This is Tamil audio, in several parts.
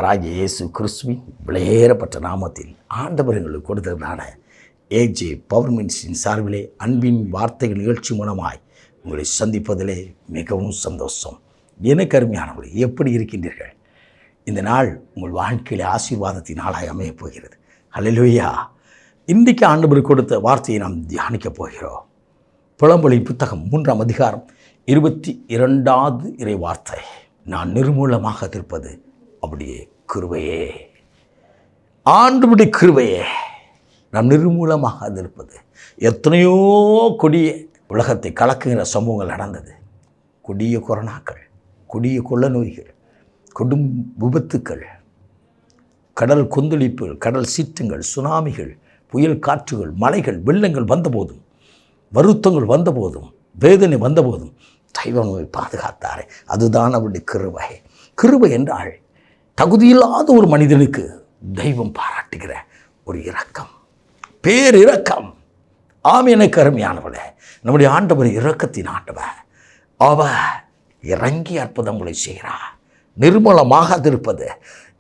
ஆண்டவராகிய இயேசு கிறிஸ்துவின் விலையேறப்பட்ட நாமத்தில் ஆண்டவர் எங்களுக்கு கொடுத்ததான ஏஜே பவர் மினிஸ்ட்ரியின் சார்பிலே அன்பின் வார்த்தைகள் நிகழ்ச்சி மூலமாய் உங்களை சந்திப்பதிலே மிகவும் சந்தோஷம். எனக்கு அருமையானவர்களே, எப்படி இருக்கின்றீர்கள்? இந்த நாள் உங்கள் வாழ்க்கையில் ஆசீர்வாதத்தின் நாளாய் அமையப் போகிறது. ஹல்லேலூயா. இன்றைக்கு ஆண்டவர் கொடுத்த வார்த்தையை நாம் தியானிக்கப் போகிறோம். புலம்பலின் புத்தகம் 3ஆம் அதிகாரம் 22வது இறை வார்த்தை. நான் நிர்மூலமாக இருப்பது அப்படியே கிருபையே. ஆண்டவருடைய கிருபையே. நாம் நிர்மூலமாக இருப்பது. எத்தனையோ கொடிய உலகத்தை கலக்குகிற சம்பவங்கள் நடந்தது. கொடிய கொரோனாக்கள், கொடிய கொள்ள நோய்கள், கொடும் விபத்துக்கள், கடல் கொந்தளிப்புகள், கடல் சீற்றங்கள், சுனாமிகள், புயல் காற்றுகள், மலைகள், வெள்ளங்கள் வந்தபோதும், வருத்தங்கள் வந்தபோதும், வேதனை வந்தபோதும் தெய்வம் பாதுகாத்தாரே. அதுதான் அவருடைய கிருபை. கிருபை என்றால் தகுதியில்லாத ஒரு மனிதனுக்கு தெய்வம் பாராட்டுகிற ஒரு இரக்கம், பேரிரக்கம். எனக்கு அருமையானவளே, நம்முடைய ஆண்டவர் இரக்கத்தின் ஆண்டவர். அவர் இறங்கி அற்புதங்களை செய்கிறார். நிர்மலமாக இருப்பது.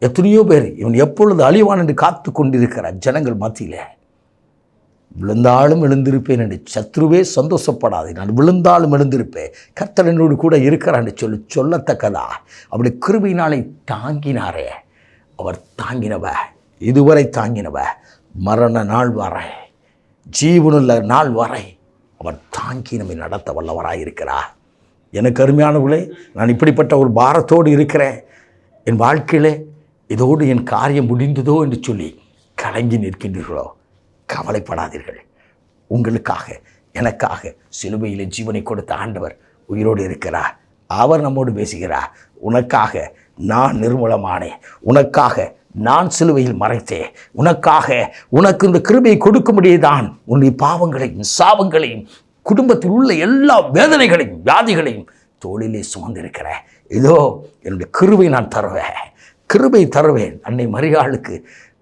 எத்தனையோ பேர் இவன் எப்பொழுது அழிவான் என்று காத்து கொண்டிருக்கிற ஜனங்கள் மத்தியில் விழுந்தாலும் எழுந்திருப்பேன் என்று சத்ருவே சந்தோஷப்படாது. நான் விழுந்தாலும் எழுந்திருப்பேன், கர்த்தர் என்னோடு கூட இருக்கிறான் என்று சொல்லத்தக்கதா அப்படி கிருபையினாலே தாங்கினாரே. அவர் தாங்கினவ, இதுவரை தாங்கினவ, மரண நாள் வரை, ஜீவனுள்ள நாள் வரை அவர் தாங்கி நம்மை நடத்த வல்லவராயிருக்கிறார். எனக்கு அருமையானவர்களே, நான் இப்படிப்பட்ட ஒரு பாரத்தோடு இருக்கிறேன். என் வாழ்க்கையில் இதோடு என் காரியம் முடிந்ததோ என்று சொல்லி கலங்கி நிற்கின்றீர்களோ, கவலைப்படாதீர்கள். உங்களுக்காக, எனக்காக சிலுவையில் ஜீவனை கொடுத்த ஆண்டவர் உயிரோடு இருக்கிறார். அவர் நம்மோடு பேசுகிறார். உனக்காக நான் நிர்மூலமானேன், உனக்காக நான் சிலுவையில் மறைத்தேன், உனக்காக உனக்கு இந்த கிருபையை கொடுக்கும்படியேதான் உன்னுடைய பாவங்களையும் சாபங்களையும் குடும்பத்தில் உள்ள எல்லா வேதனைகளையும் வியாதிகளையும் தோளிலே சுமந்திருக்கிறேன். இதோ என்னுடைய கிருபை நான் தருவேன், கிருபை தருவேன். அன்னை மரியாளுக்கு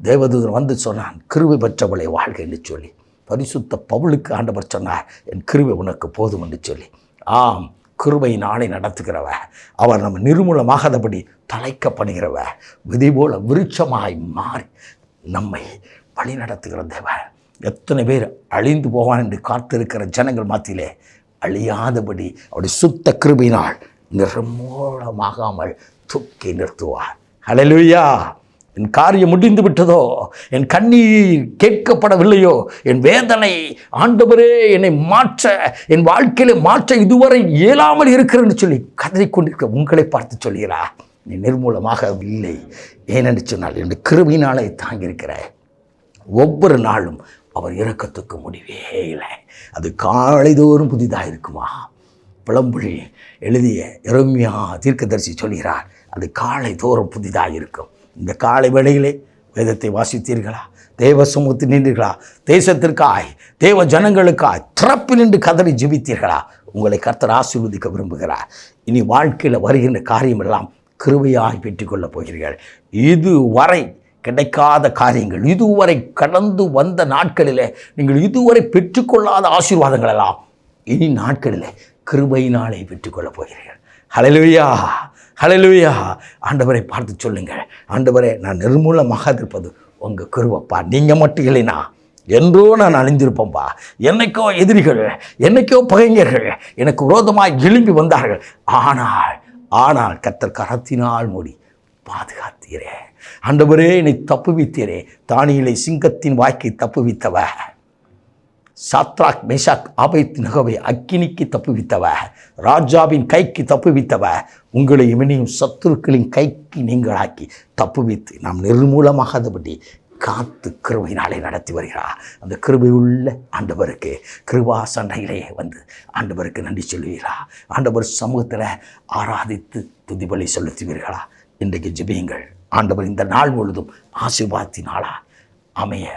தேவதூதன் வந்து சொன்னான், கிருபை பெற்றவளை வாழ்க என்று சொல்லி. பரிசுத்த பவுலுக்கு ஆண்டவர் சொன்னார், என் கிருபை உனக்கு போதும் என்று சொல்லி. ஆம், கிருபை நாளை நடத்துகிறவ. அவர் நம்ம நிர்மூலமாகாதபடி தலைக்கப்படுகிறவ. விதி போல விருட்சமாய் மாறி நம்மை வழி நடத்துகிற தேவன். எத்தனை பேர் அழிந்து போவான் என்று காத்திருக்கிற ஜனங்கள் மத்தியிலே அழியாதபடி அவருடைய சுத்த கிருபையினால் நிர்மூலமாகாமல் தூக்கி நிறுத்துவார். ஹல்லேலூயா. என் காரியம் முடிந்து விட்டதோ, என் கண்ணீர் கேட்கப்படவில்லையோ, என் வேதனை ஆண்டவரே என்னை மாற்ற, என் வாழ்க்கையில மாற்ற இதுவரை இயலாமல் இருக்கிறேன்னு சொல்லி கதறிக்கொண்டிருக்க உங்களை பார்த்து சொல்கிறார், நீ நிர்மூலமாக இல்லை. ஏனென்று சொன்னால் என்னுடைய கிருபையினாலே தாங்கியிருக்கிற. ஒவ்வொரு நாளும் அவர் இரக்கத்துக்கு முடிவே இல்லை. அது காலைதோறும் புதிதாக இருக்குமா? புலம்பொழி எழுதிய எரேமியா தீர்க்கதரிசி சொல்கிறார், அது காலை தோறும் புதிதாக இருக்கும். இந்த காலை வேளையிலே வேதத்தை வாசித்தீர்களா? தேவ சமூகத்தில் நின்றீர்களா? தேசத்திற்காய், தேவ ஜனங்களுக்காய் திறப்பில் நின்று கதறி ஜெபித்தீர்களா? உங்களை கர்த்தர் ஆசீர்வதிக்க விரும்புகிறார். இனி வாழ்க்கையில் வருகின்ற காரியமெல்லாம் கிருபையாய் பெற்றுக்கொள்ளப் போகிறீர்கள். இதுவரை கிடைக்காத காரியங்கள், இதுவரை கடந்து வந்த நாட்களிலே நீங்கள் இதுவரை பெற்றுக்கொள்ளாத ஆசீர்வாதங்கள் எல்லாம் இனி நாட்களிலே கிருபையினாலே பெற்றுக்கொள்ளப் போகிறீர்கள். ஹல்லேலூயா, ஹல்லேலூயா. ஆண்டவரை பார்த்து சொல்லுங்கள், ஆண்டவரே நான் நிர்மூலமாக இருப்பது உங்கள் கிருபைப்பா. நீங்கள் மட்டும் இல்லைனா என்றோ நான் அழிந்திருப்பேன்ப்பா. என்னைக்கோ எதிரிகள், என்னைக்கோ பகைஞர்கள் எனக்கு விரோதமாக எழும்பி வந்தார்கள். ஆனால் கர்த்தர் கரத்தினால் மூடி பாதுகாத்தீரே. ஆண்டவரே என்னை தப்புவித்தீரே. தானியேலை சிங்கத்தின் வாய்க்கை தப்புவித்தவ, சாத்ராக் மேஷாக் ஆபேத்நேகோவை அக்கினிக்கு தப்புவித்தவ, ராஜாவின் கைக்கு தப்புவித்தவ, உங்களை இவனையும் சத்துருக்களின் கைக்கு நீங்களாக்கி தப்புவித்து நாம் நிர்மூலமாகாதபடி காத்து கிருபையினாலே நடத்தி வருகிறார். அந்த கிருபை உள்ள ஆண்டவருக்கு கிருபா சண்டையிலே வந்து ஆண்டவருக்கு நன்றி சொல்லுவீர்களா? ஆண்டவர் சமூகத்தில் ஆராதித்து துதிபலி செலுத்துவீர்களா? இன்றைக்கு ஜெபியுங்கள். ஆண்டவர் இந்த நாள் முழுதும் ஆசீர்வாதத்தினாலா அமைய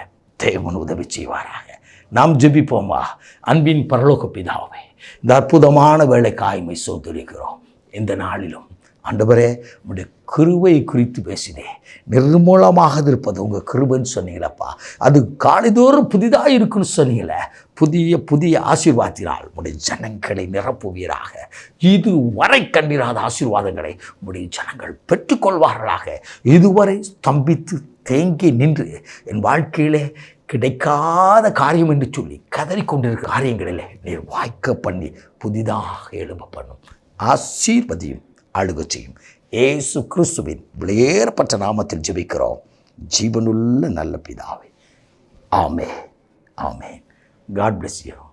தேவன் உதவி செய்வாராக. நாம் ஜெபிப்போமா? அன்பின் பரலோக பிதாவே, இந்த அற்புதமான வேலைக்காய்மை சோதரிக்கிறோம். இந்த நாளிலும் ஆண்டவரே, உங்களுடைய கிருபை குறித்து பேசினேன். நிர்மூலமாக இருப்பது உங்கள் கிருபைன்னு சொன்னீங்களப்பா. அது காலைதோறும் புதிதாக இருக்குன்னு சொன்னீங்களே. புதிய புதிய ஆசீர்வாதத்தினால் உடைய ஜனங்களை நிரப்புவீராக. இதுவரை கண்டிராத ஆசீர்வாதங்களை உடைய ஜனங்கள் பெற்றுக்கொள்வார்களாக. இதுவரை ஸ்தம்பித்து தேங்கி நின்று என் வாழ்க்கையிலே கிடைக்காத காரியம் என்று சொல்லி கதறிக்கொண்டிருக்கிற காரியங்களிலே நீர் வாய்க்க பண்ணி புதிதாக எழும்ப பண்ணும். ஆசீர்வதியும், ஆளுகை செய்யும். இயேசு கிறிஸ்துவின் விலையேறப்பட்ட நாமத்தில் ஜெபிக்கிறோம் ஜீவனுள்ள நல்ல பிதாவே. ஆமென். ஆமென். God bless you.